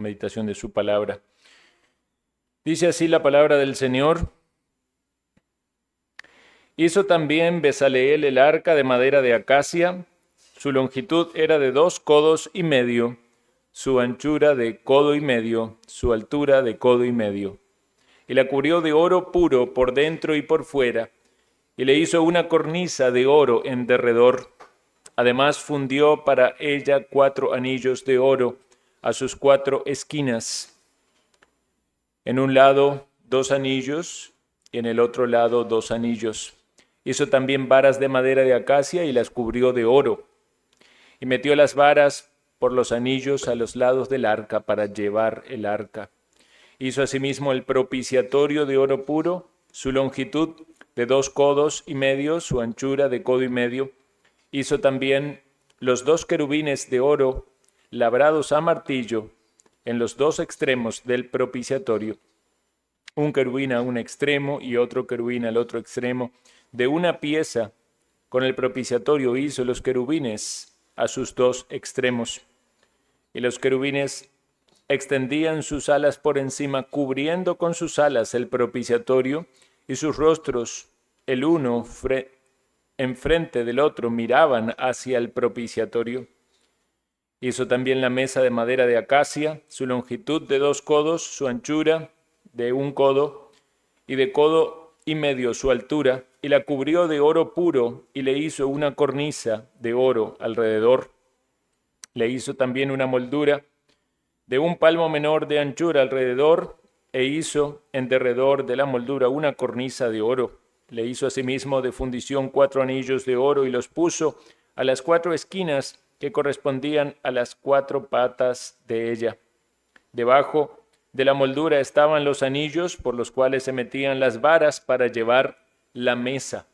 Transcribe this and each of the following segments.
meditación de su palabra. Dice así la palabra del Señor. Hizo también Bezaleel el arca de madera de acacia. Su longitud era de 2,5 codos, su anchura de 1,5 codos, su altura de 1,5 codos. Y la cubrió de oro puro por dentro y por fuera, y le hizo una cornisa de oro en derredor. Además fundió para ella 4 anillos de oro a sus 4 esquinas. En un lado 2 anillos, y en el otro lado 2 anillos. Hizo también varas de madera de acacia y las cubrió de oro. Y metió las varas por los anillos a los lados del arca para llevar el arca. Hizo asimismo el propiciatorio de oro puro, su longitud de 2,5 codos, su anchura de 1,5 codos. Hizo también los 2 querubines de oro labrados a martillo en los 2 extremos del propiciatorio, un querubín a un extremo y otro querubín al otro extremo. De una pieza con el propiciatorio hizo los querubines a sus 2 extremos. Y los querubines extendían sus alas por encima, cubriendo con sus alas el propiciatorio, y sus rostros, el uno enfrente del otro, miraban hacia el propiciatorio. Hizo también la mesa de madera de acacia, su longitud de 2 codos, su anchura de 1 codo, y de 1,5 codos su altura, y la cubrió de oro puro, y le hizo una cornisa de oro alrededor. Le hizo también una moldura de 1 palmo menor de anchura alrededor, e hizo en derredor de la moldura una cornisa de oro. Le hizo asimismo de fundición 4 anillos de oro, y los puso a las 4 esquinas que correspondían a las 4 patas de ella. Debajo de la moldura estaban los anillos por los cuales se metían las varas para llevar la mesa.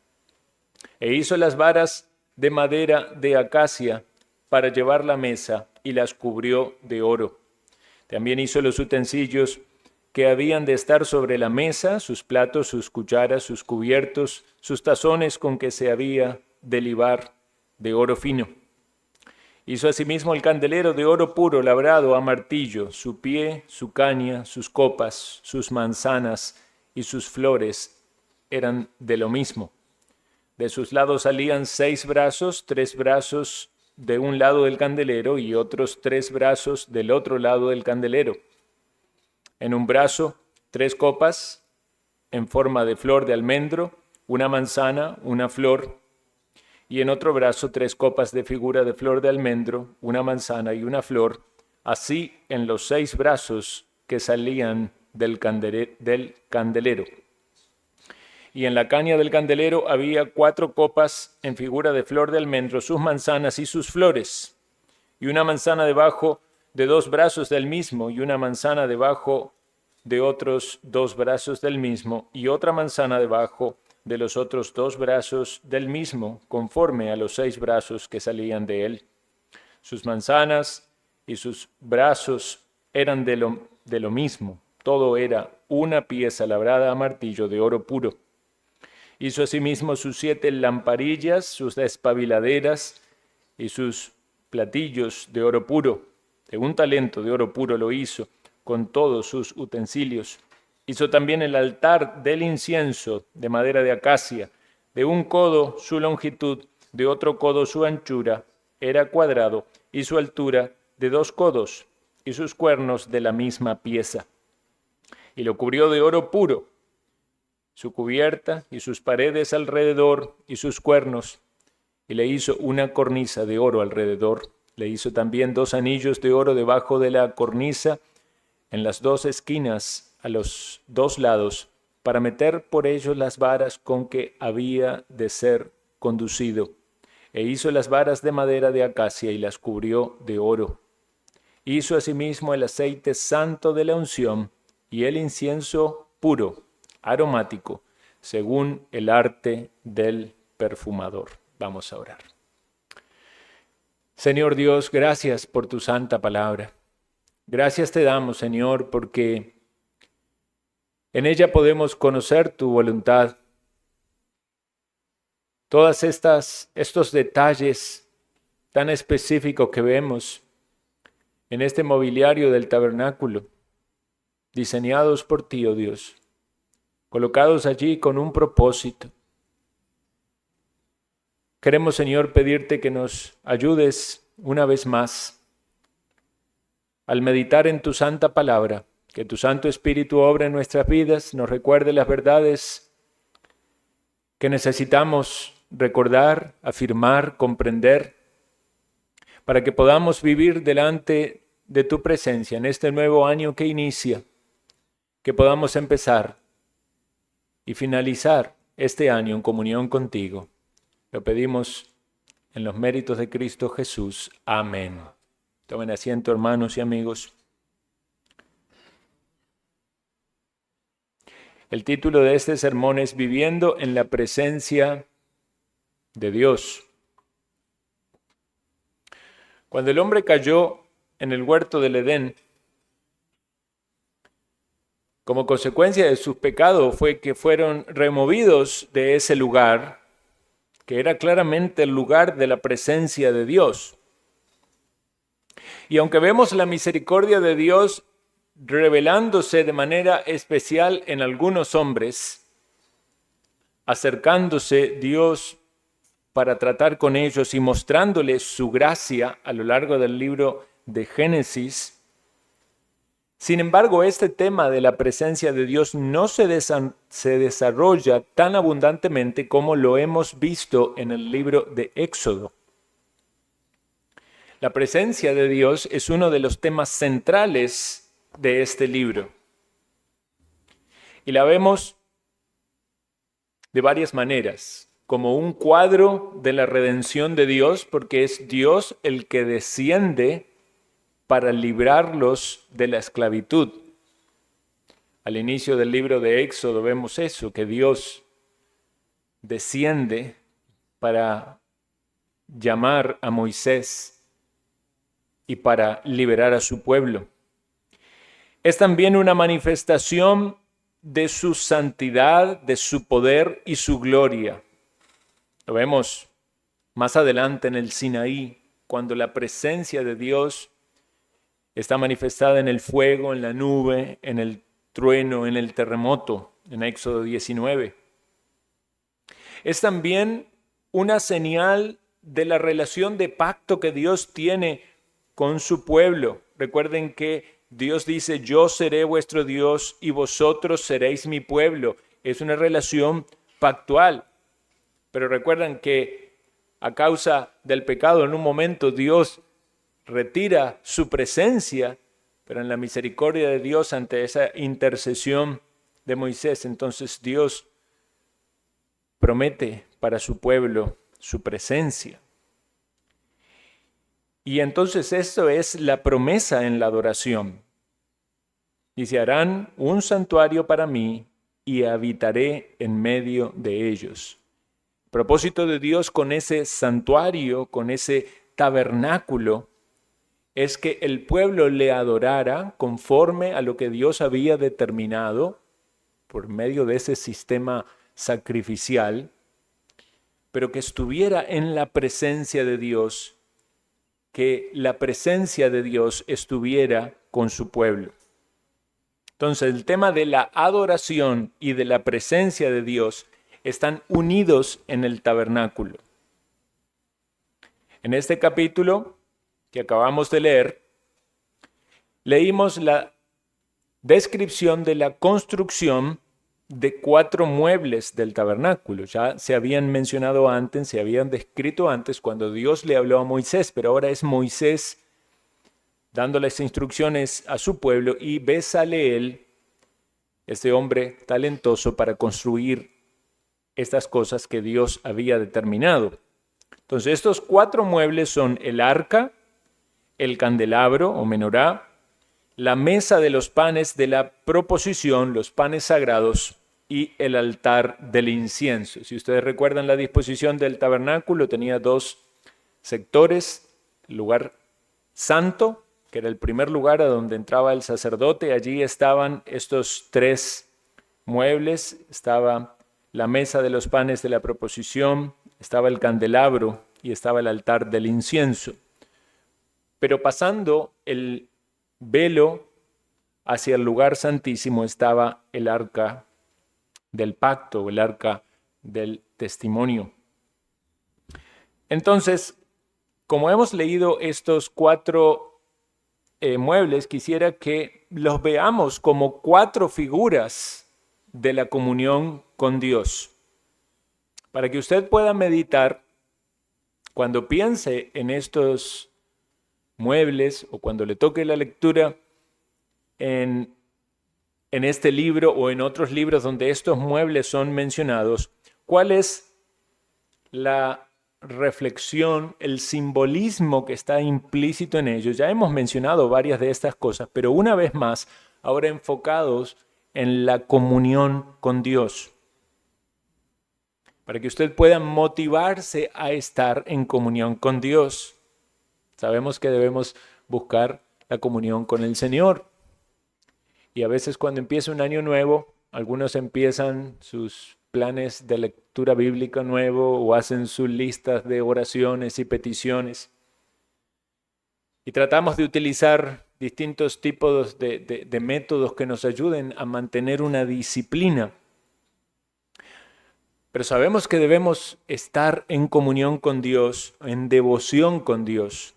E hizo las varas de madera de acacia para llevar la mesa, y las cubrió de oro. También hizo los utensilios que habían de estar sobre la mesa, sus platos, sus cucharas, sus cubiertos, sus tazones con que se había de libar de oro fino. Hizo asimismo el candelero de oro puro labrado a martillo, su pie, su caña, sus copas, sus manzanas y sus flores eran de lo mismo. De sus lados salían 6 brazos, 3 brazos de un lado del candelero y otros 3 brazos del otro lado del candelero. En un brazo 3 copas en forma de flor de almendro, una manzana, una flor, y en otro brazo 3 copas de figura de flor de almendro, una manzana y una flor, así en los 6 brazos que salían del candelero. Y en la caña del candelero había 4 copas en figura de flor de almendro, sus manzanas y sus flores, y una manzana debajo de 2 brazos del mismo, y una manzana debajo de otros 2 brazos del mismo, y otra manzana debajo de los otros 2 brazos del mismo, conforme a los 6 brazos que salían de él. Sus manzanas y sus brazos eran de lo mismo, todo era una pieza labrada a martillo de oro puro. Hizo asimismo sus 7 lamparillas, sus despabiladeras y sus platillos de oro puro. De 1 talento de oro puro lo hizo, con todos sus utensilios. Hizo también el altar del incienso de madera de acacia, de 1 codo su longitud, de otro codo su anchura, era cuadrado, y su altura de 2 codos, y sus cuernos de la misma pieza. Y lo cubrió de oro puro, su cubierta y sus paredes alrededor y sus cuernos, y le hizo una cornisa de oro alrededor. Le hizo también 2 anillos de oro debajo de la cornisa, en las 2 esquinas a los 2 lados, para meter por ellos las varas con que había de ser conducido. E hizo las varas de madera de acacia y las cubrió de oro. Hizo asimismo el aceite santo de la unción y el incienso puro, aromático, según el arte del perfumador. Vamos a orar. Señor Dios, gracias por tu santa palabra. Gracias te damos, Señor, porque en ella podemos conocer tu voluntad. Todas estos detalles tan específicos que vemos en este mobiliario del tabernáculo, diseñados por ti, oh Dios, colocados allí con un propósito. Queremos, Señor, pedirte que nos ayudes una vez más al meditar en tu santa palabra, que tu Santo Espíritu obre en nuestras vidas, nos recuerde las verdades que necesitamos recordar, afirmar, comprender, para que podamos vivir delante de tu presencia en este nuevo año que inicia, que podamos empezar y finalizar este año en comunión contigo. Lo pedimos en los méritos de Cristo Jesús. Amén. Tomen asiento, hermanos y amigos. El título de este sermón es Viviendo en la presencia de Dios. Cuando el hombre cayó en el huerto del Edén, como consecuencia de sus pecados fue que fueron removidos de ese lugar, que era claramente el lugar de la presencia de Dios. Y aunque vemos la misericordia de Dios revelándose de manera especial en algunos hombres, acercándose Dios para tratar con ellos y mostrándoles su gracia a lo largo del libro de Génesis, sin embargo, este tema de la presencia de Dios no se desarrolla tan abundantemente como lo hemos visto en el libro de Éxodo. La presencia de Dios es uno de los temas centrales de este libro. Y la vemos de varias maneras, como un cuadro de la redención de Dios, porque es Dios el que desciende para librarlos de la esclavitud. Al inicio del libro de Éxodo vemos eso, que Dios desciende para llamar a Moisés y para liberar a su pueblo. Es también una manifestación de su santidad, de su poder y su gloria. Lo vemos más adelante en el Sinaí, cuando la presencia de Dios está manifestada en el fuego, en la nube, en el trueno, en el terremoto, en Éxodo 19. Es también una señal de la relación de pacto que Dios tiene con su pueblo. Recuerden que Dios dice, yo seré vuestro Dios y vosotros seréis mi pueblo. Es una relación pactual. Pero recuerdan que a causa del pecado en un momento Dios retira su presencia, pero en la misericordia de Dios ante esa intercesión de Moisés, entonces Dios promete para su pueblo su presencia. Y entonces eso es la promesa en la adoración. Dice, harán un santuario para mí y habitaré en medio de ellos. El propósito de Dios con ese santuario, con ese tabernáculo, es que el pueblo le adorara conforme a lo que Dios había determinado por medio de ese sistema sacrificial, pero que estuviera en la presencia de Dios, que la presencia de Dios estuviera con su pueblo. Entonces, el tema de la adoración y de la presencia de Dios están unidos en el tabernáculo. En este capítulo que acabamos de leer, leímos la descripción de la construcción de 4 muebles del tabernáculo. Ya se habían mencionado antes, se habían descrito antes cuando Dios le habló a Moisés, pero ahora es Moisés dándoles instrucciones a su pueblo y Bezaleel, este hombre talentoso para construir estas cosas que Dios había determinado. Entonces estos 4 muebles son el arca, el candelabro o menorá, la mesa de los panes de la proposición, los panes sagrados y el altar del incienso. Si ustedes recuerdan la disposición del tabernáculo, tenía 2 sectores, el lugar santo, que era el primer lugar a donde entraba el sacerdote. Allí estaban estos 3 muebles, estaba la mesa de los panes de la proposición, estaba el candelabro y estaba el altar del incienso. Pero pasando el velo hacia el lugar santísimo estaba el arca del pacto, o el arca del testimonio. Entonces, como hemos leído estos 4 muebles, quisiera que los veamos como 4 figuras de la comunión con Dios, para que usted pueda meditar cuando piense en estos muebles o cuando le toque la lectura en este libro o en otros libros donde estos muebles son mencionados, ¿cuál es la reflexión, el simbolismo que está implícito en ellos? Ya hemos mencionado varias de estas cosas, pero una vez más, ahora enfocados en la comunión con Dios, para que usted pueda motivarse a estar en comunión con Dios. Sabemos que debemos buscar la comunión con el Señor. Y a veces cuando empieza un año nuevo, algunos empiezan sus planes de lectura bíblica nuevo o hacen sus listas de oraciones y peticiones. Y tratamos de utilizar distintos tipos de métodos que nos ayuden a mantener una disciplina. Pero sabemos que debemos estar en comunión con Dios, en devoción con Dios.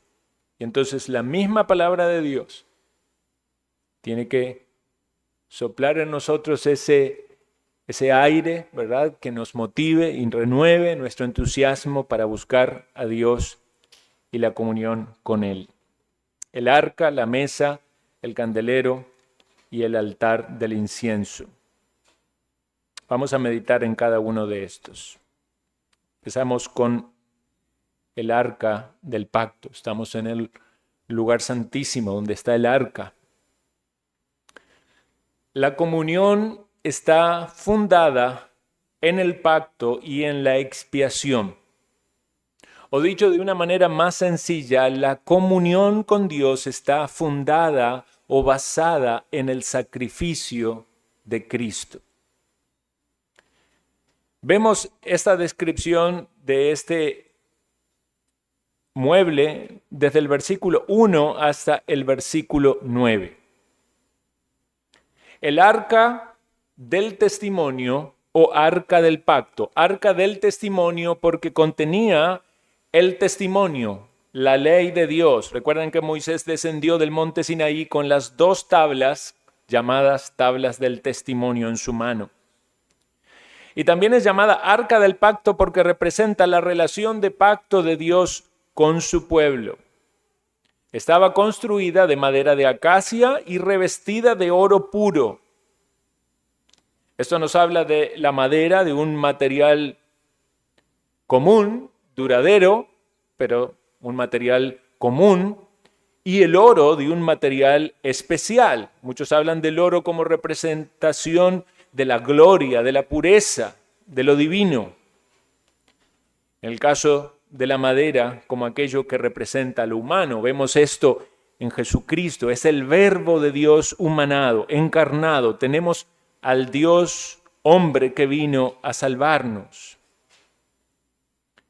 Y entonces la misma palabra de Dios tiene que soplar en nosotros ese aire, ¿verdad?, que nos motive y renueve nuestro entusiasmo para buscar a Dios y la comunión con Él. El arca, la mesa, el candelero y el altar del incienso. Vamos a meditar en cada uno de estos. Empezamos con el arca del pacto. Estamos en el lugar santísimo donde está el arca. La comunión está fundada en el pacto y en la expiación. O dicho de una manera más sencilla, la comunión con Dios está fundada o basada en el sacrificio de Cristo. Vemos esta descripción de este mueble desde el versículo 1 hasta el versículo 9. El arca del testimonio o arca del pacto. Arca del testimonio porque contenía el testimonio, la ley de Dios. Recuerdan que Moisés descendió del monte Sinaí con las 2 tablas llamadas tablas del testimonio en su mano. Y también es llamada arca del pacto porque representa la relación de pacto de Dios con su pueblo. Estaba construida de madera de acacia y revestida de oro puro. Esto nos habla de la madera, de un material común, duradero, pero un material común, y el oro de un material especial. Muchos hablan del oro como representación de la gloria, de la pureza, de lo divino. En el caso de la madera, como aquello que representa lo humano, vemos esto en Jesucristo, es el verbo de Dios humanado, encarnado. Tenemos al Dios hombre que vino a salvarnos.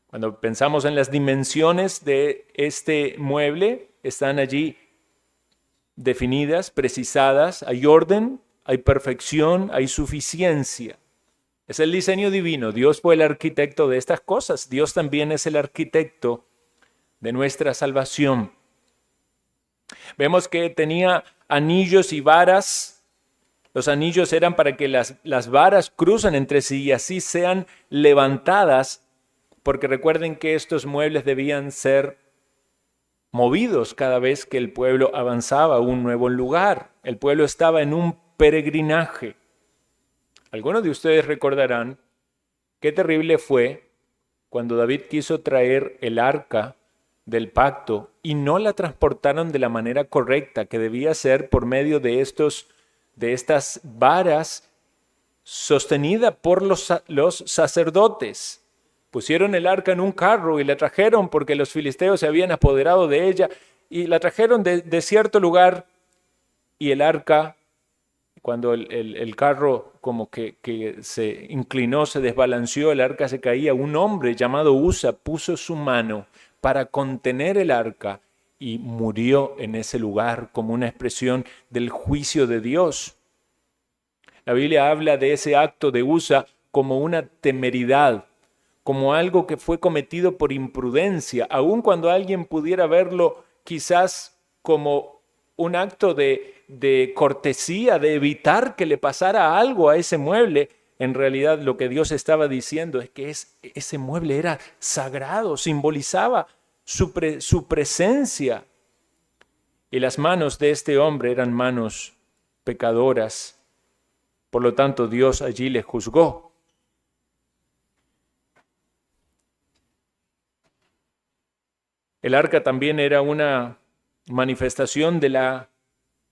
Cuando pensamos en las dimensiones de este mueble, están allí definidas, precisadas, hay orden, hay perfección, hay suficiencia. Es el diseño divino. Dios fue el arquitecto de estas cosas. Dios también es el arquitecto de nuestra salvación. Vemos que tenía anillos y varas. Los anillos eran para que las varas cruzan entre sí y así sean levantadas, porque recuerden que estos muebles debían ser movidos cada vez que el pueblo avanzaba a un nuevo lugar. El pueblo estaba en un peregrinaje. Algunos de ustedes recordarán qué terrible fue cuando David quiso traer el arca del pacto y no la transportaron de la manera correcta, que debía ser por medio de estas varas sostenida por los sacerdotes. Pusieron el arca en un carro y la trajeron porque los filisteos se habían apoderado de ella y la trajeron de cierto lugar, y el arca, cuando el carro como que se inclinó, se desbalanceó, el arca se caía, un hombre llamado Usa puso su mano para contener el arca y murió en ese lugar como una expresión del juicio de Dios. La Biblia habla de ese acto de Uza como una temeridad, como algo que fue cometido por imprudencia, aun cuando alguien pudiera verlo quizás como un acto de cortesía, de evitar que le pasara algo a ese mueble. En realidad lo que Dios estaba diciendo es que ese mueble era sagrado, simbolizaba su presencia. Y las manos de este hombre eran manos pecadoras. Por lo tanto, Dios allí le juzgó. El arca también era una manifestación de la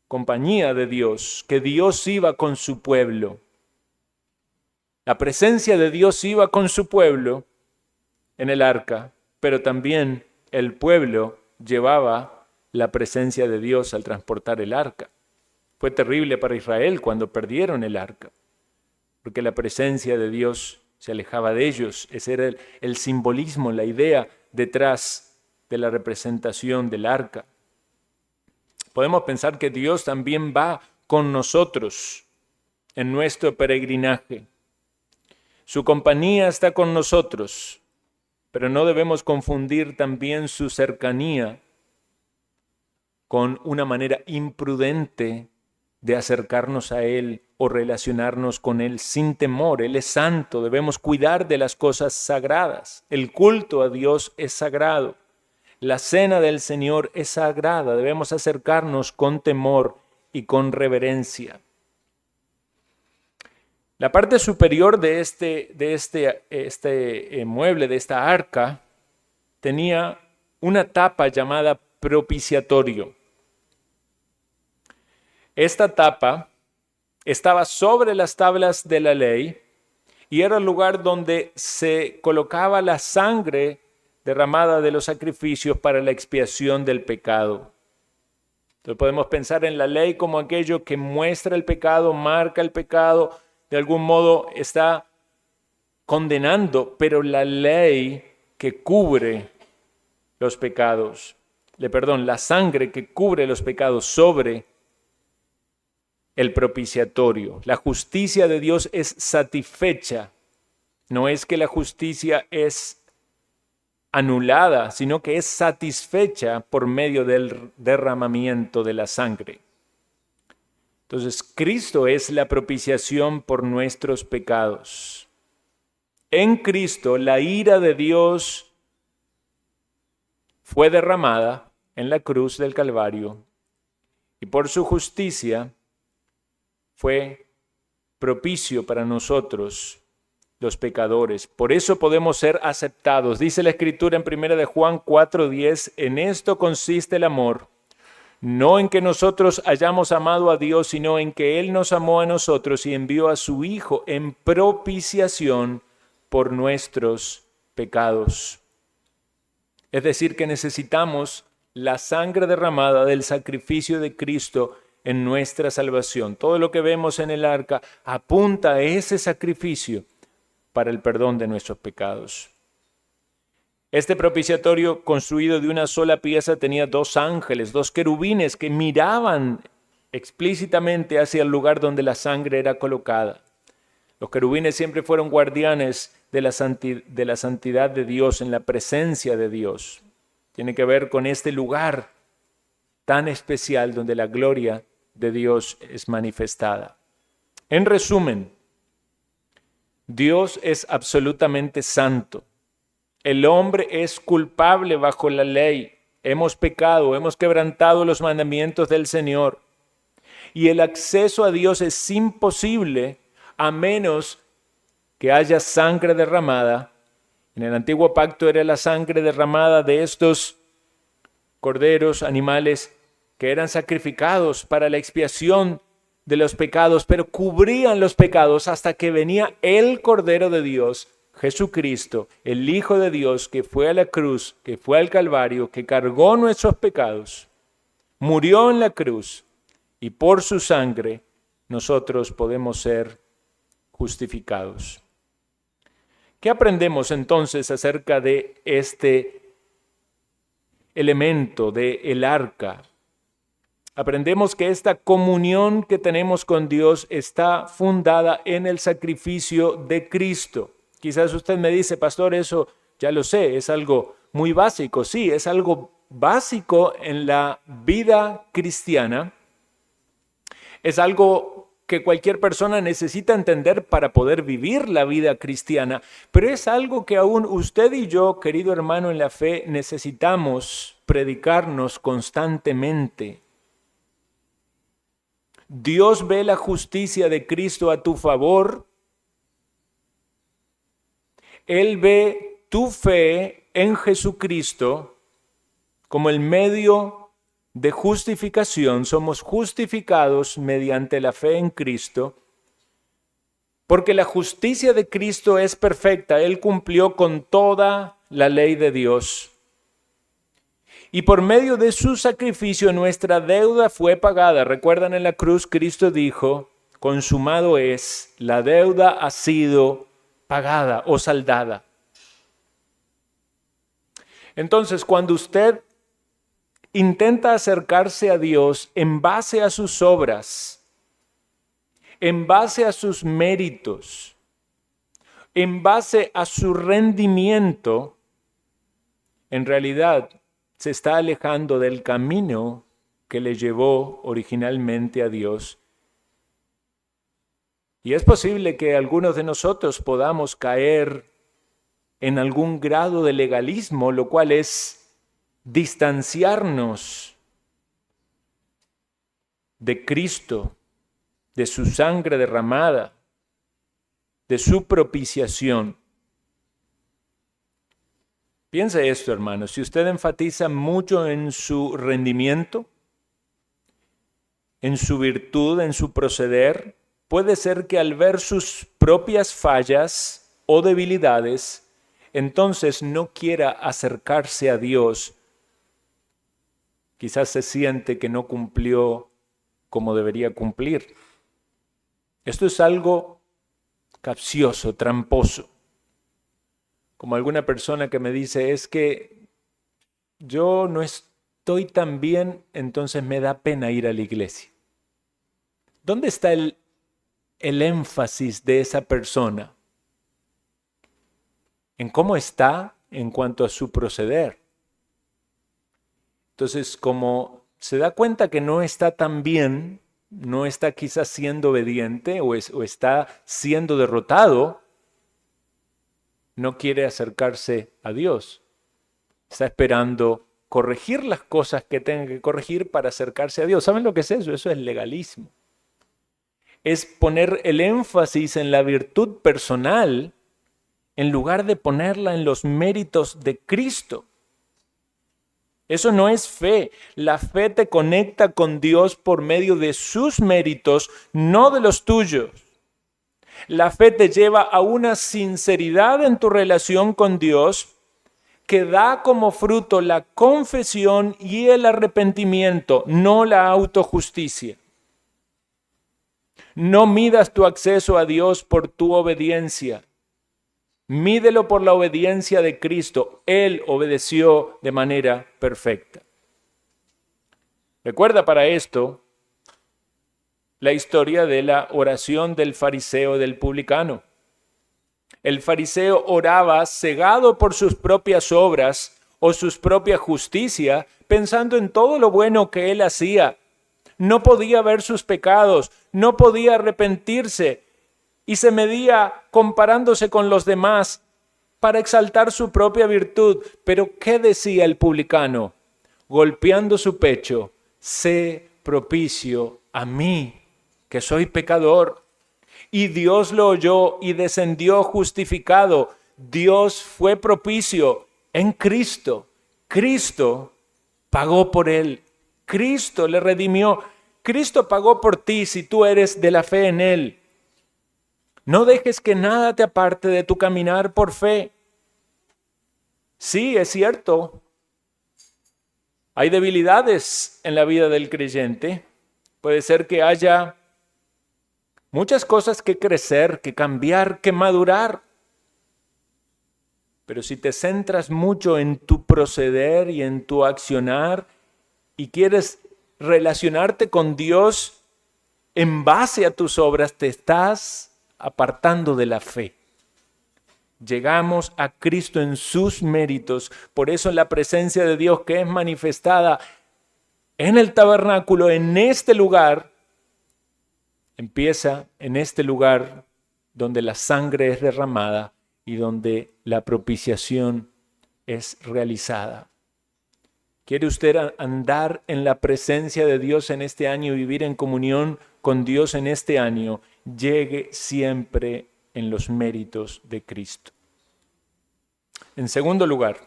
compañía de Dios, que Dios iba con su pueblo. La presencia de Dios iba con su pueblo en el arca, pero también el pueblo llevaba la presencia de Dios al transportar el arca. Fue terrible para Israel cuando perdieron el arca, porque la presencia de Dios se alejaba de ellos. Ese era el simbolismo, la idea detrás de la representación del arca. Podemos pensar que Dios también va con nosotros en nuestro peregrinaje. Su compañía está con nosotros, pero no debemos confundir también su cercanía con una manera imprudente de acercarnos a Él o relacionarnos con Él sin temor. Él es santo, debemos cuidar de las cosas sagradas. El culto a Dios es sagrado. La cena del Señor es sagrada, debemos acercarnos con temor y con reverencia. La parte superior de este mueble, de esta arca, tenía una tapa llamada propiciatorio. Esta tapa estaba sobre las tablas de la ley y era el lugar donde se colocaba la sangre derramada de los sacrificios para la expiación del pecado. Entonces podemos pensar en la ley como aquello que muestra el pecado, marca el pecado, de algún modo está condenando, pero la ley que cubre los pecados, la sangre que cubre los pecados sobre el propiciatorio. La justicia de Dios es satisfecha. No es que la justicia es anulada, sino que es satisfecha por medio del derramamiento de la sangre. Entonces, Cristo es la propiciación por nuestros pecados. En Cristo, la ira de Dios fue derramada en la cruz del Calvario y por su justicia fue propicio para nosotros, los pecadores. Por eso podemos ser aceptados. Dice la Escritura en 1 de Juan 4:10, en esto consiste el amor, no en que nosotros hayamos amado a Dios, sino en que Él nos amó a nosotros y envió a su Hijo en propiciación por nuestros pecados. Es decir, que necesitamos la sangre derramada del sacrificio de Cristo en nuestra salvación. Todo lo que vemos en el arca apunta a ese sacrificio para el perdón de nuestros pecados. Este propiciatorio construido de una sola pieza tenía 2 ángeles, 2 querubines que miraban explícitamente hacia el lugar donde la sangre era colocada. Los querubines siempre fueron guardianes de la santidad de Dios, en la presencia de Dios. Tiene que ver con este lugar tan especial donde la gloria de Dios es manifestada. En resumen, Dios es absolutamente santo. El hombre es culpable bajo la ley. Hemos pecado, hemos quebrantado los mandamientos del Señor. Y el acceso a Dios es imposible a menos que haya sangre derramada. En el antiguo pacto era la sangre derramada de estos corderos, animales que eran sacrificados para la expiación de los pecados, pero cubrían los pecados hasta que venía el Cordero de Dios, Jesucristo, el Hijo de Dios, que fue a la cruz, que fue al Calvario, que cargó nuestros pecados, murió en la cruz, y por su sangre nosotros podemos ser justificados. ¿Qué aprendemos entonces acerca de este elemento del arca, aprendemos que esta comunión que tenemos con Dios está fundada en el sacrificio de Cristo. Quizás usted me dice, pastor, eso ya lo sé, es algo muy básico. Sí, es algo básico en la vida cristiana. Es algo que cualquier persona necesita entender para poder vivir la vida cristiana, pero es algo que aún usted y yo, querido hermano en la fe, necesitamos predicarnos constantemente. Dios ve la justicia de Cristo a tu favor. Él ve tu fe en Jesucristo como el medio de justificación. Somos justificados mediante la fe en Cristo, porque la justicia de Cristo es perfecta. Él cumplió con toda la ley de Dios. Y por medio de su sacrificio nuestra deuda fue pagada. Recuerdan, en la cruz Cristo dijo, consumado es, la deuda ha sido pagada o saldada. Entonces, cuando usted intenta acercarse a Dios en base a sus obras, en base a sus méritos, en base a su rendimiento, en realidad se está alejando del camino que le llevó originalmente a Dios. Y es posible que algunos de nosotros podamos caer en algún grado de legalismo, lo cual es distanciarnos de Cristo, de su sangre derramada, de su propiciación. Piense esto, hermano, si usted enfatiza mucho en su rendimiento, en su virtud, en su proceder, puede ser que al ver sus propias fallas o debilidades, entonces no quiera acercarse a Dios. Quizás se siente que no cumplió como debería cumplir. Esto es algo capcioso, tramposo. Como alguna persona que me dice, es que yo no estoy tan bien, entonces me da pena ir a la iglesia. ¿Dónde está el énfasis de esa persona? En cómo está en cuanto a su proceder. Entonces, como se da cuenta que no está tan bien, no está quizás siendo obediente o está siendo derrotado, no quiere acercarse a Dios. Está esperando corregir las cosas que tenga que corregir para acercarse a Dios. ¿Saben lo que es eso? Eso es legalismo. Es poner el énfasis en la virtud personal en lugar de ponerla en los méritos de Cristo. Eso no es fe. La fe te conecta con Dios por medio de sus méritos, no de los tuyos. La fe te lleva a una sinceridad en tu relación con Dios que da como fruto la confesión y el arrepentimiento, no la autojusticia. No midas tu acceso a Dios por tu obediencia. Mídelo por la obediencia de Cristo. Él obedeció de manera perfecta. Recuerda para esto la historia de la oración del fariseo y del publicano. El fariseo oraba cegado por sus propias obras o su propia justicia, pensando en todo lo bueno que él hacía. No podía ver sus pecados, no podía arrepentirse y se medía comparándose con los demás para exaltar su propia virtud. Pero ¿qué decía el publicano? Golpeando su pecho, sé propicio a mí, que soy pecador. Y Dios lo oyó y descendió justificado. Dios fue propicio en Cristo. Cristo pagó por él. Cristo le redimió. Cristo pagó por ti si tú eres de la fe en él. No dejes que nada te aparte de tu caminar por fe. Sí, es cierto. Hay debilidades en la vida del creyente. Puede ser que haya muchas cosas que crecer, que cambiar, que madurar. Pero si te centras mucho en tu proceder y en tu accionar y quieres relacionarte con Dios en base a tus obras, te estás apartando de la fe. Llegamos a Cristo en sus méritos. Por eso la presencia de Dios que es manifestada en el tabernáculo, en este lugar, empieza en este lugar donde la sangre es derramada y donde la propiciación es realizada. ¿Quiere usted andar en la presencia de Dios en este año y vivir en comunión con Dios en este año? Llegue siempre en los méritos de Cristo. En segundo lugar,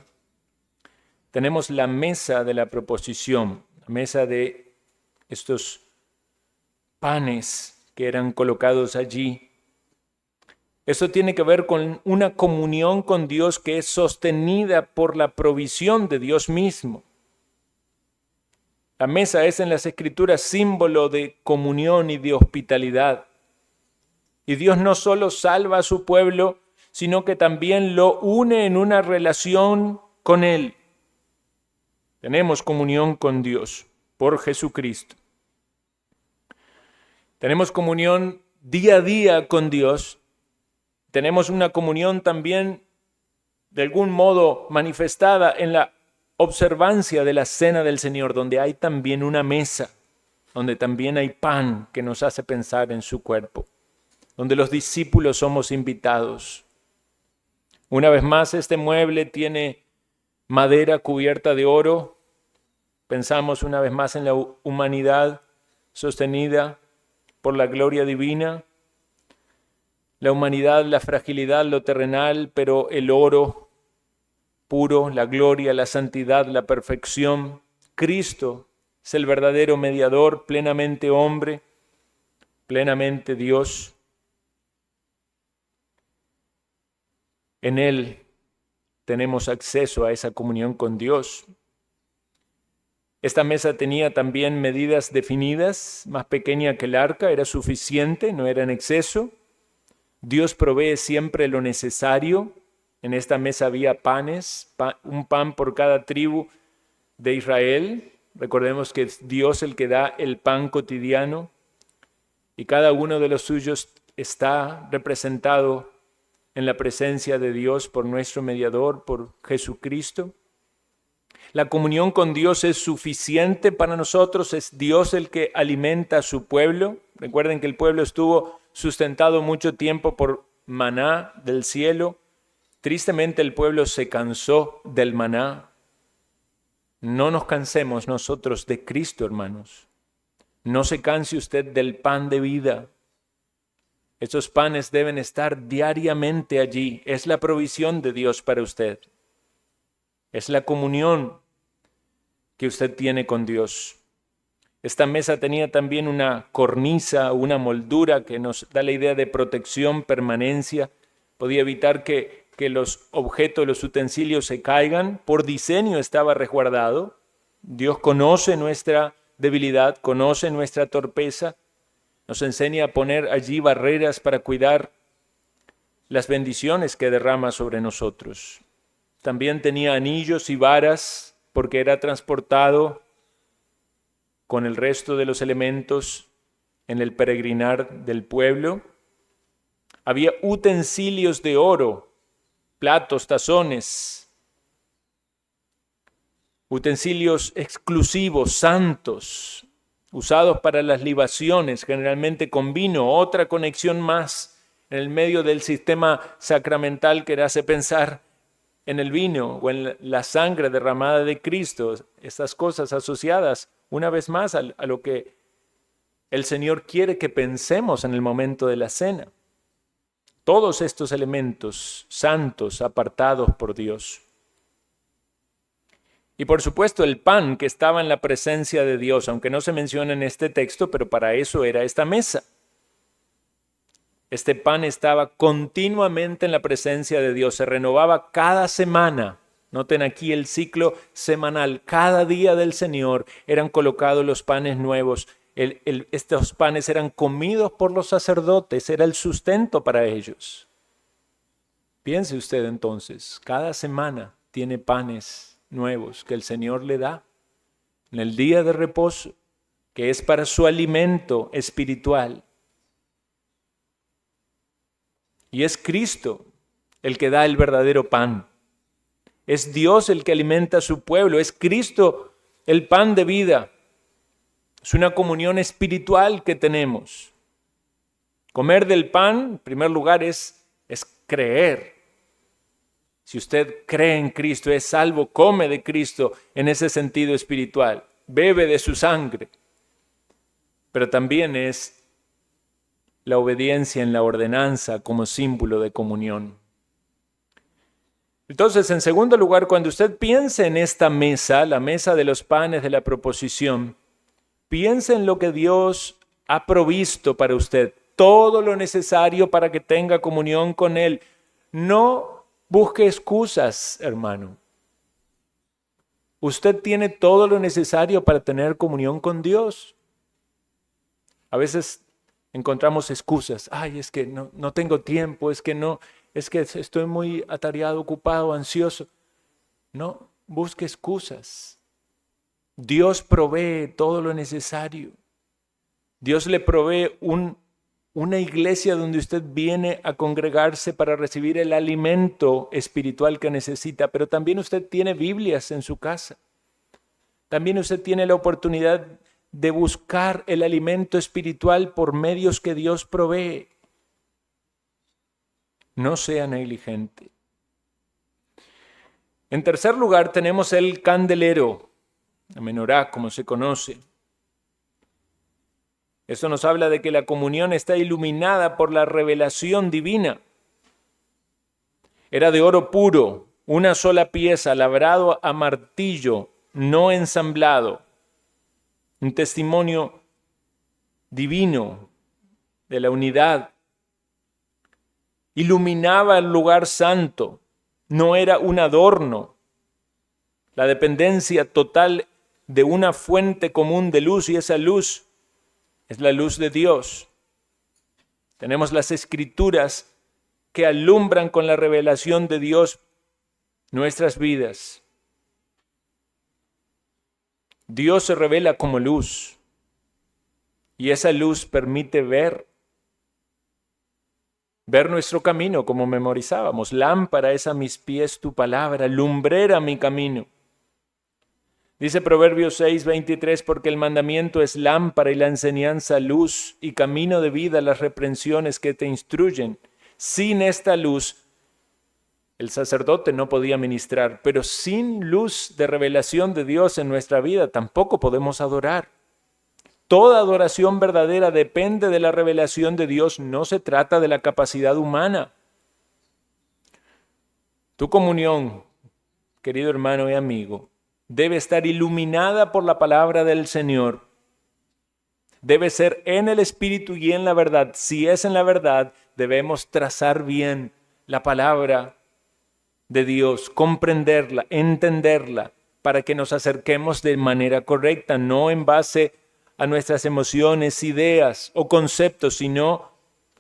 tenemos la mesa de la proposición, la mesa de estos panes que eran colocados allí. Esto tiene que ver con una comunión con Dios que es sostenida por la provisión de Dios mismo. La mesa es en las Escrituras símbolo de comunión y de hospitalidad. Y Dios no solo salva a su pueblo, sino que también lo une en una relación con Él. Tenemos comunión con Dios por Jesucristo. Tenemos comunión día a día con Dios. Tenemos una comunión también de algún modo manifestada en la observancia de la cena del Señor, donde hay también una mesa, donde también hay pan que nos hace pensar en su cuerpo, donde los discípulos somos invitados. Una vez más, este mueble tiene madera cubierta de oro. Pensamos una vez más en la humanidad sostenida por la gloria divina. La humanidad, la fragilidad, lo terrenal, pero el oro puro, la gloria, la santidad, la perfección. Cristo es el verdadero mediador, plenamente hombre, plenamente Dios. En Él tenemos acceso a esa comunión con Dios. Esta mesa tenía también medidas definidas, más pequeña que el arca, era suficiente, no era en exceso. Dios provee siempre lo necesario. En esta mesa había panes, un pan por cada tribu de Israel. Recordemos que es Dios el que da el pan cotidiano y cada uno de los suyos está representado en la presencia de Dios por nuestro mediador, por Jesucristo. La comunión con Dios es suficiente para nosotros, es Dios el que alimenta a su pueblo. Recuerden que el pueblo estuvo sustentado mucho tiempo por maná del cielo. Tristemente el pueblo se cansó del maná. No nos cansemos nosotros de Cristo, hermanos. No se canse usted del pan de vida. Estos panes deben estar diariamente allí. Es la provisión de Dios para usted. Es la comunión que usted tiene con Dios. Esta mesa tenía también una cornisa, una moldura que nos da la idea de protección, permanencia. Podía evitar que los objetos, los utensilios se caigan. Por diseño estaba resguardado. Dios conoce nuestra debilidad, conoce nuestra torpeza. Nos enseña a poner allí barreras para cuidar las bendiciones que derrama sobre nosotros. También tenía anillos y varas porque era transportado con el resto de los elementos en el peregrinar del pueblo. Había utensilios de oro, platos, tazones, utensilios exclusivos, santos, usados para las libaciones, generalmente con vino, otra conexión más en el medio del sistema sacramental que hace pensar en el vino o en la sangre derramada de Cristo, estas cosas asociadas una vez más a lo que el Señor quiere que pensemos en el momento de la cena. Todos estos elementos santos apartados por Dios. Y por supuesto el pan que estaba en la presencia de Dios, aunque no se menciona en este texto, pero para eso era esta mesa. Este pan estaba continuamente en la presencia de Dios, se renovaba cada semana. Noten aquí el ciclo semanal, cada día del Señor eran colocados los panes nuevos. Estos panes eran comidos por los sacerdotes, era el sustento para ellos. Piense usted entonces, cada semana tiene panes nuevos que el Señor le da en el día de reposo, que es para su alimento espiritual. Y es Cristo el que da el verdadero pan. Es Dios el que alimenta a su pueblo. Es Cristo el pan de vida. Es una comunión espiritual que tenemos. Comer del pan, en primer lugar, es creer. Si usted cree en Cristo, es salvo, come de Cristo en ese sentido espiritual. Bebe de su sangre. Pero también es la obediencia en la ordenanza como símbolo de comunión. Entonces, en segundo lugar, cuando usted piense en esta mesa, la mesa de los panes de la proposición, piense en lo que Dios ha provisto para usted, todo lo necesario para que tenga comunión con Él. No busque excusas, hermano. Usted tiene todo lo necesario para tener comunión con Dios. A veces encontramos excusas. Ay, es que no tengo tiempo, es que estoy muy atareado, ocupado, ansioso. No busque excusas. Dios provee todo lo necesario. Dios le provee una iglesia donde usted viene a congregarse para recibir el alimento espiritual que necesita, pero también usted tiene Biblias en su casa. También usted tiene la oportunidad de buscar el alimento espiritual por medios que Dios provee. No sea negligente. En tercer lugar, tenemos el candelero, la menorá, como se conoce. Eso nos habla de que la comunión está iluminada por la revelación divina. Era de oro puro, una sola pieza, labrado a martillo, no ensamblado. Un testimonio divino de la unidad. Iluminaba el lugar santo, no era un adorno. La dependencia total de una fuente común de luz, y esa luz es la luz de Dios. Tenemos las Escrituras que alumbran con la revelación de Dios nuestras vidas. Dios se revela como luz y esa luz permite ver nuestro camino, como memorizábamos. Lámpara es a mis pies tu palabra, lumbrera mi camino. Dice Proverbios 6:23, porque el mandamiento es lámpara y la enseñanza luz y camino de vida las reprensiones que te instruyen. Sin esta luz, el sacerdote no podía ministrar, pero sin luz de revelación de Dios en nuestra vida tampoco podemos adorar. Toda adoración verdadera depende de la revelación de Dios, no se trata de la capacidad humana. Tu comunión, querido hermano y amigo, debe estar iluminada por la palabra del Señor. Debe ser en el Espíritu y en la verdad. Si es en la verdad, debemos trazar bien la palabra de Dios, comprenderla, entenderla, para que nos acerquemos de manera correcta, no en base a nuestras emociones, ideas o conceptos, sino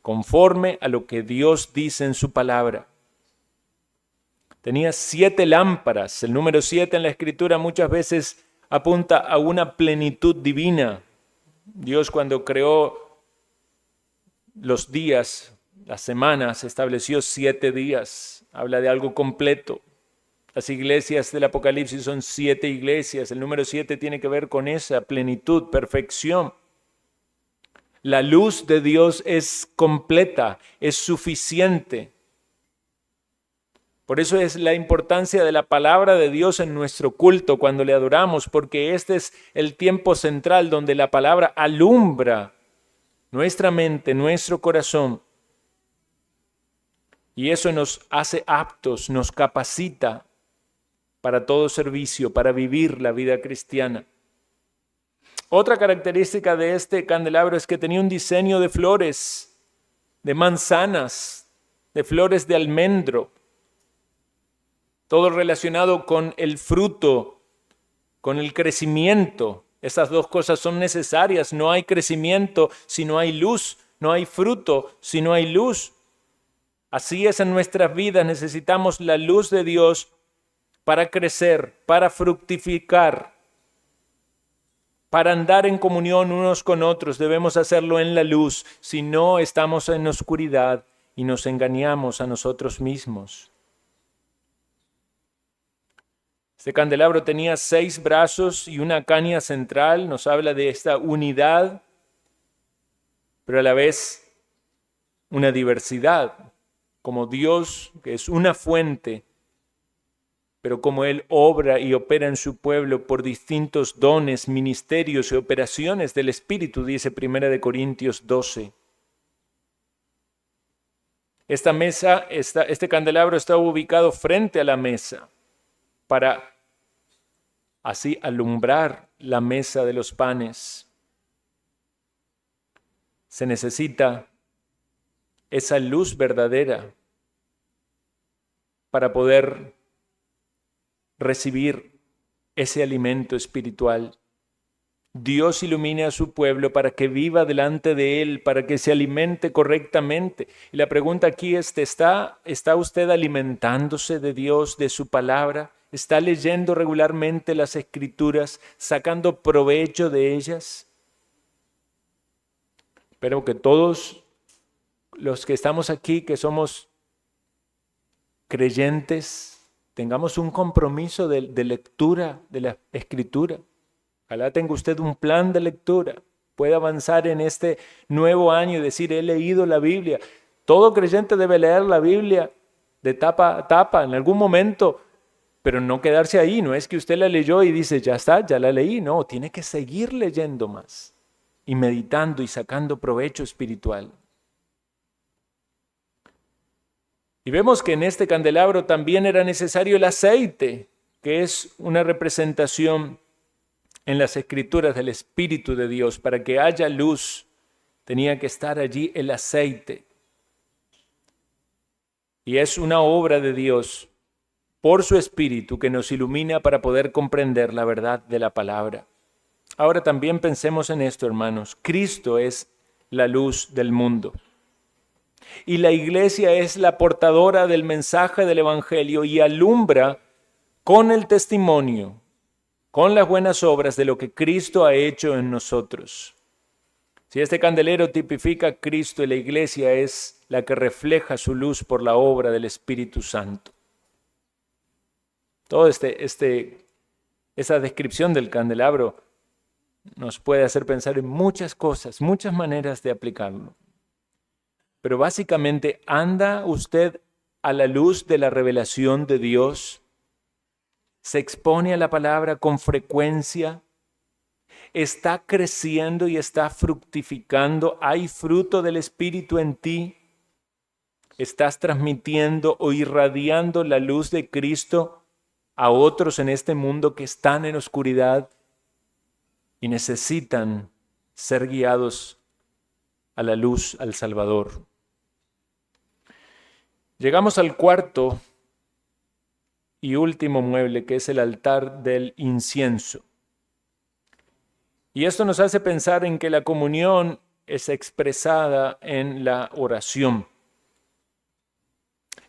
conforme a lo que Dios dice en su palabra. Tenía 7 lámparas. El número 7 en la Escritura muchas veces apunta a una plenitud divina. Dios, cuando creó los días, las semanas, estableció 7 días. Habla de algo completo. Las iglesias del Apocalipsis son 7 iglesias. El número 7 tiene que ver con esa plenitud, perfección. La luz de Dios es completa, es suficiente. Por eso es la importancia de la palabra de Dios en nuestro culto cuando le adoramos, porque este es el tiempo central donde la palabra alumbra nuestra mente, nuestro corazón. Y eso nos hace aptos, nos capacita para todo servicio, para vivir la vida cristiana. Otra característica de este candelabro es que tenía un diseño de flores, de manzanas, de flores de almendro. Todo relacionado con el fruto, con el crecimiento. Esas dos cosas son necesarias. No hay crecimiento si no hay luz. No hay fruto si no hay luz. Así es en nuestras vidas, necesitamos la luz de Dios para crecer, para fructificar, para andar en comunión unos con otros. Debemos hacerlo en la luz, si no estamos en oscuridad y nos engañamos a nosotros mismos. Este candelabro tenía 6 brazos y una caña central, nos habla de esta unidad, pero a la vez una diversidad, como Dios, que es una fuente, pero como Él obra y opera en su pueblo por distintos dones, ministerios y operaciones del Espíritu, dice 1 Corintios 12. Este candelabro estaba ubicado frente a la mesa para así alumbrar la mesa de los panes. Se necesita esa luz verdadera para poder recibir ese alimento espiritual. Dios ilumina a su pueblo para que viva delante de Él, para que se alimente correctamente. Y la pregunta aquí es, ¿está usted alimentándose de Dios, de su palabra? ¿Está leyendo regularmente las Escrituras, sacando provecho de ellas? Espero que todos los que estamos aquí, que somos creyentes, tengamos un compromiso de lectura de la Escritura. Ojalá tenga usted un plan de lectura, pueda avanzar en este nuevo año y decir, he leído la Biblia. Todo creyente debe leer la Biblia de tapa a tapa en algún momento, pero no quedarse ahí. No es que usted la leyó y dice, ya está, ya la leí. No, tiene que seguir leyendo más y meditando y sacando provecho espiritual. Y vemos que en este candelabro también era necesario el aceite, que es una representación en las Escrituras del Espíritu de Dios. Para que haya luz, tenía que estar allí el aceite. Y es una obra de Dios por su Espíritu que nos ilumina para poder comprender la verdad de la palabra. Ahora también pensemos en esto, hermanos. Cristo es la luz del mundo. Y la iglesia es la portadora del mensaje del Evangelio y alumbra con el testimonio, con las buenas obras de lo que Cristo ha hecho en nosotros. Si este candelero tipifica a Cristo y la iglesia es la que refleja su luz por la obra del Espíritu Santo. Toda esa descripción del candelabro nos puede hacer pensar en muchas cosas, muchas maneras de aplicarlo. Pero básicamente, ¿anda usted a la luz de la revelación de Dios? ¿Se expone a la palabra con frecuencia? ¿Está creciendo y está fructificando? ¿Hay fruto del Espíritu en ti? ¿Estás transmitiendo o irradiando la luz de Cristo a otros en este mundo que están en oscuridad y necesitan ser guiados a la luz, al Salvador? Llegamos al cuarto y último mueble, que es el altar del incienso. Y esto nos hace pensar en que la comunión es expresada en la oración.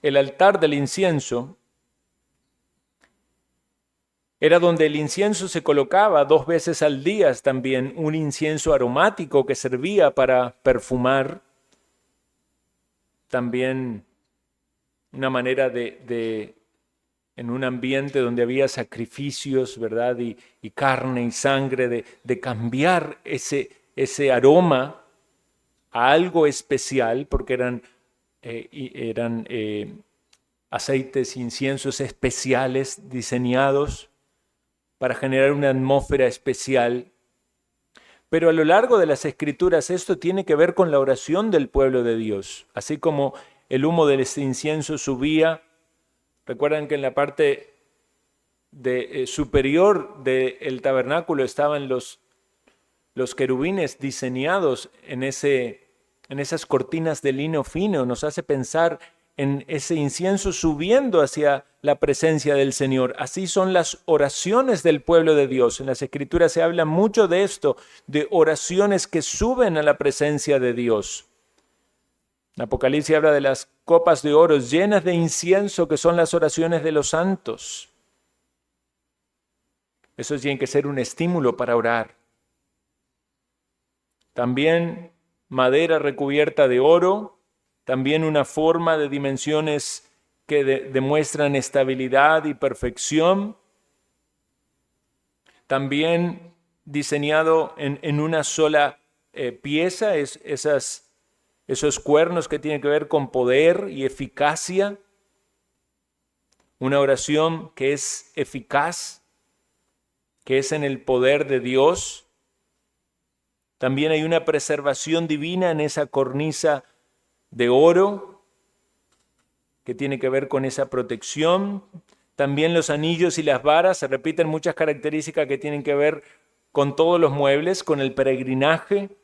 El altar del incienso era donde el incienso se colocaba 2 veces al día, también un incienso aromático que servía para perfumar, también una manera en un ambiente donde había sacrificios, ¿verdad? Y carne y sangre, de cambiar ese aroma a algo especial, porque eran aceites, inciensos especiales diseñados para generar una atmósfera especial. Pero a lo largo de las Escrituras esto tiene que ver con la oración del pueblo de Dios, así como el humo del incienso subía. Recuerdan que en la parte superior del tabernáculo estaban los querubines diseñados en esas cortinas de lino fino. Nos hace pensar en ese incienso subiendo hacia la presencia del Señor. Así son las oraciones del pueblo de Dios. En las Escrituras se habla mucho de esto, de oraciones que suben a la presencia de Dios. En Apocalipsis habla de las copas de oro llenas de incienso, que son las oraciones de los santos. Eso tiene que ser un estímulo para orar. También madera recubierta de oro, también una forma de dimensiones que demuestran estabilidad y perfección. También diseñado en una sola pieza, esos cuernos que tienen que ver con poder y eficacia. Una oración que es eficaz, que es en el poder de Dios. También hay una preservación divina en esa cornisa de oro que tiene que ver con esa protección. También los anillos y las varas, se repiten muchas características que tienen que ver con todos los muebles, con el peregrinaje.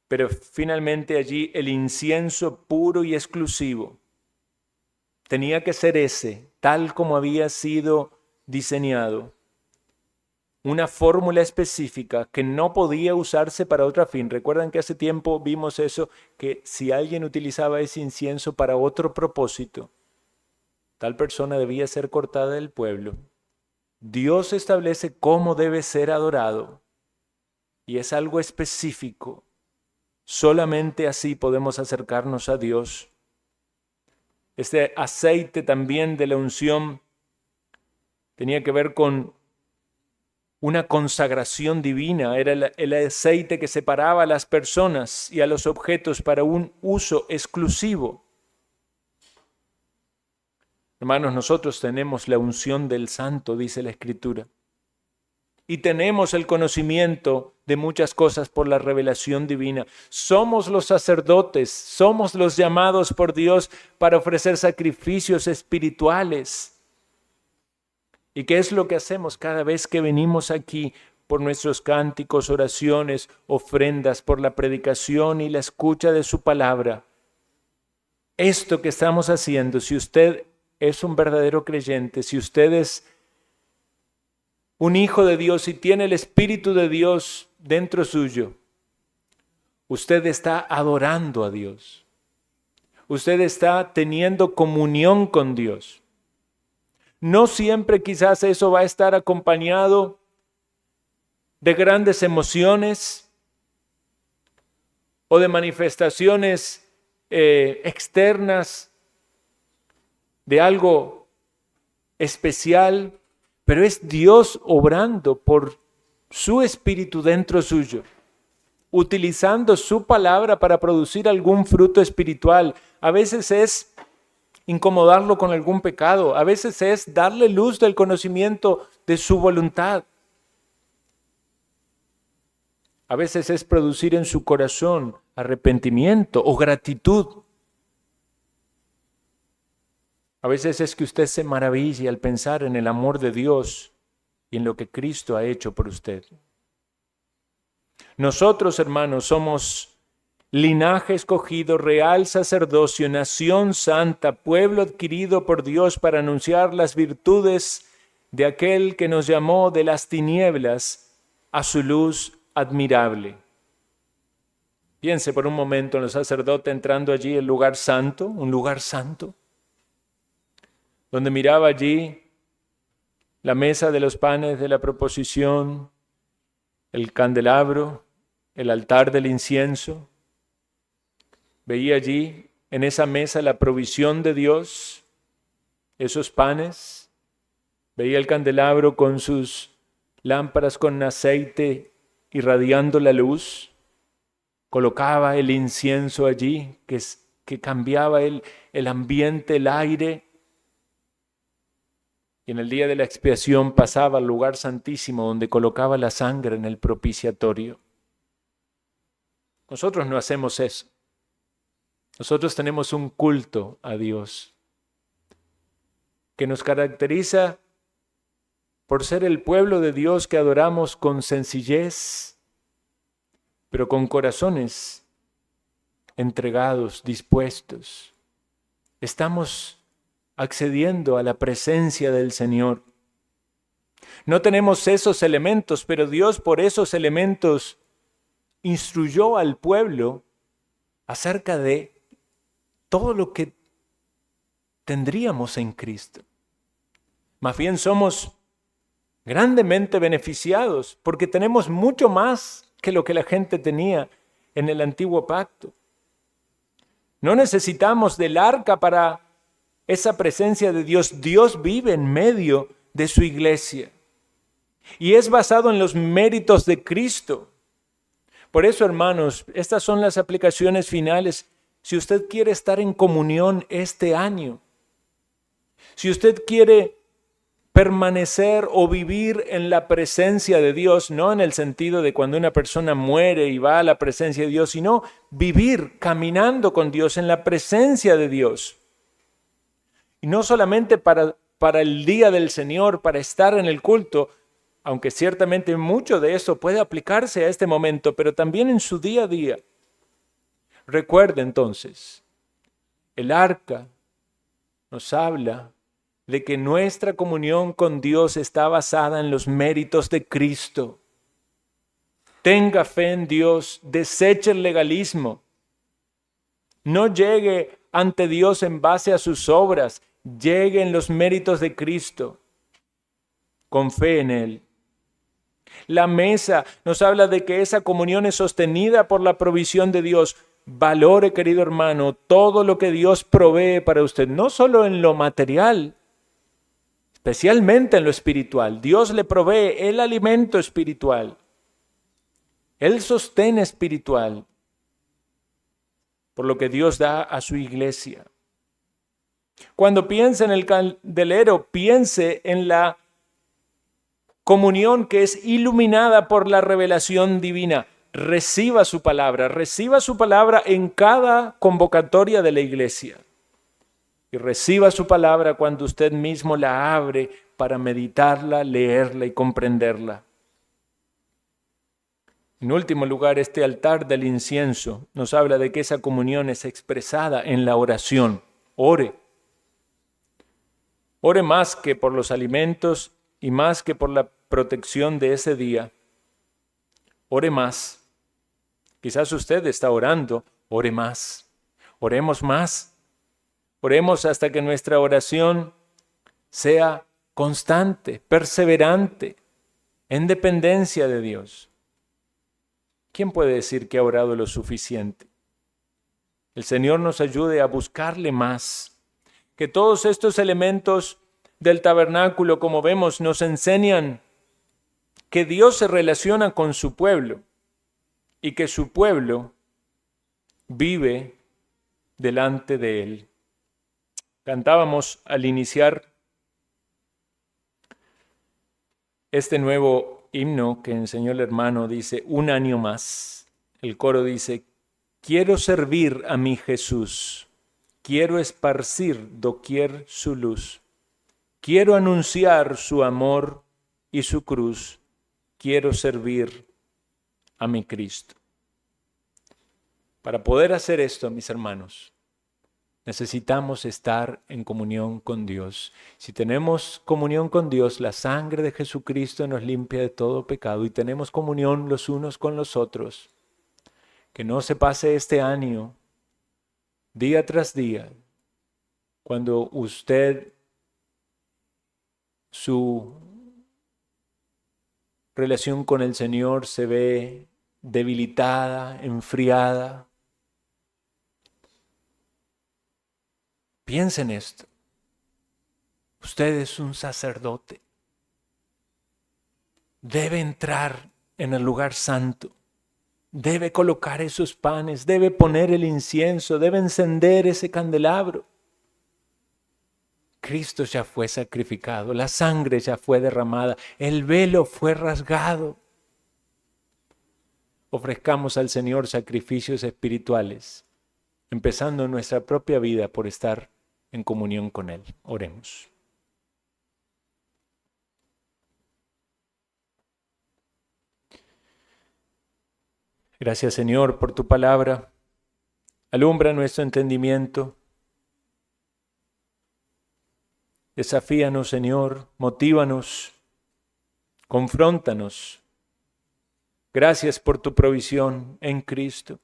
Pero finalmente allí el incienso puro y exclusivo tenía que ser ese, tal como había sido diseñado. Una fórmula específica que no podía usarse para otro fin. Recuerdan que hace tiempo vimos eso, que si alguien utilizaba ese incienso para otro propósito, tal persona debía ser cortada del pueblo. Dios establece cómo debe ser adorado y es algo específico. Solamente así podemos acercarnos a Dios. Este aceite también de la unción tenía que ver con una consagración divina. Era el aceite que separaba a las personas y a los objetos para un uso exclusivo. Hermanos, nosotros tenemos la unción del Santo, dice la Escritura. Y tenemos el conocimiento de muchas cosas por la revelación divina. Somos los sacerdotes, somos los llamados por Dios para ofrecer sacrificios espirituales. ¿Y qué es lo que hacemos cada vez que venimos aquí por nuestros cánticos, oraciones, ofrendas, por la predicación y la escucha de su palabra? Esto que estamos haciendo, si usted es un verdadero creyente, si usted es un hijo de Dios y tiene el Espíritu de Dios dentro suyo, usted está adorando a Dios. Usted está teniendo comunión con Dios. No siempre quizás eso va a estar acompañado de grandes emociones o de manifestaciones externas de algo especial, pero es Dios obrando por su Espíritu dentro suyo, utilizando su palabra para producir algún fruto espiritual. A veces es incomodarlo con algún pecado, a veces es darle luz del conocimiento de su voluntad. A veces es producir en su corazón arrepentimiento o gratitud. A veces es que usted se maravilla al pensar en el amor de Dios y en lo que Cristo ha hecho por usted. Nosotros, hermanos, somos linaje escogido, real sacerdocio, nación santa, pueblo adquirido por Dios para anunciar las virtudes de aquel que nos llamó de las tinieblas a su luz admirable. Piense por un momento en el sacerdote entrando allí el lugar santo, un lugar santo, donde miraba allí la mesa de los panes de la proposición, el candelabro, el altar del incienso. Veía allí en esa mesa la provisión de Dios, esos panes. Veía el candelabro con sus lámparas con aceite irradiando la luz. Colocaba el incienso allí que cambiaba el ambiente, el aire. Y en el día de la expiación pasaba al lugar santísimo donde colocaba la sangre en el propiciatorio. Nosotros no hacemos eso. Nosotros tenemos un culto a Dios que nos caracteriza por ser el pueblo de Dios que adoramos con sencillez, pero con corazones entregados, dispuestos. Estamos accediendo a la presencia del Señor. No tenemos esos elementos, pero Dios por esos elementos instruyó al pueblo acerca de todo lo que tendríamos en Cristo. Más bien somos grandemente beneficiados porque tenemos mucho más que lo que la gente tenía en el antiguo pacto. No necesitamos del arca para esa presencia de Dios. Dios vive en medio de su iglesia y es basado en los méritos de Cristo. Por eso, hermanos, estas son las aplicaciones finales. Si usted quiere estar en comunión este año, si usted quiere permanecer o vivir en la presencia de Dios, no en el sentido de cuando una persona muere y va a la presencia de Dios, sino vivir caminando con Dios en la presencia de Dios. Y no solamente para el día del Señor, para estar en el culto, aunque ciertamente mucho de eso puede aplicarse a este momento, pero también en su día a día. Recuerde entonces, el arca nos habla de que nuestra comunión con Dios está basada en los méritos de Cristo. Tenga fe en Dios, deseche el legalismo. No llegue ante Dios en base a sus obras, llegue en los méritos de Cristo, con fe en Él. La mesa nos habla de que esa comunión es sostenida por la provisión de Dios. Valore, querido hermano, todo lo que Dios provee para usted, no solo en lo material, especialmente en lo espiritual. Dios le provee el alimento espiritual, el sostén espiritual, por lo que Dios da a su iglesia. Cuando piense en el candelero, piense en la comunión que es iluminada por la revelación divina. Reciba su palabra en cada convocatoria de la iglesia. Y reciba su palabra cuando usted mismo la abre para meditarla, leerla y comprenderla. En último lugar, este altar del incienso nos habla de que esa comunión es expresada en la oración. Ore. Ore más que por los alimentos y más que por la protección de ese día. Ore más. Quizás usted está orando, ore más. Oremos más. Oremos hasta que nuestra oración sea constante, perseverante, en dependencia de Dios. ¿Quién puede decir que ha orado lo suficiente? El Señor nos ayude a buscarle más. Que todos estos elementos del tabernáculo, como vemos, nos enseñan que Dios se relaciona con su pueblo y que su pueblo vive delante de Él. Cantábamos al iniciar este nuevo himno que enseñó el hermano, dice, un año más. El coro dice, quiero servir a mi Jesús, quiero esparcir doquier su luz, quiero anunciar su amor y su cruz, quiero servir a mi Cristo. Para poder hacer esto, mis hermanos, necesitamos estar en comunión con Dios. Si tenemos comunión con Dios, la sangre de Jesucristo nos limpia de todo pecado y tenemos comunión los unos con los otros. Que no se pase este año, día tras día, cuando usted, su relación con el Señor se ve debilitada, enfriada. Piensa en esto. Usted es un sacerdote. Debe entrar en el lugar santo. Debe colocar esos panes, debe poner el incienso, debe encender ese candelabro. Cristo ya fue sacrificado, la sangre ya fue derramada, el velo fue rasgado. Ofrezcamos al Señor sacrificios espirituales, empezando nuestra propia vida por estar en comunión con Él. Oremos. Gracias, Señor, por tu palabra. Alumbra nuestro entendimiento. Desafíanos, Señor, motívanos, confróntanos. Gracias por tu provisión en Cristo.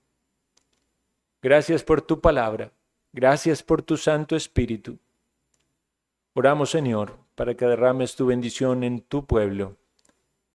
Gracias por tu palabra. Gracias por tu Santo Espíritu. Oramos, Señor, para que derrames tu bendición en tu pueblo.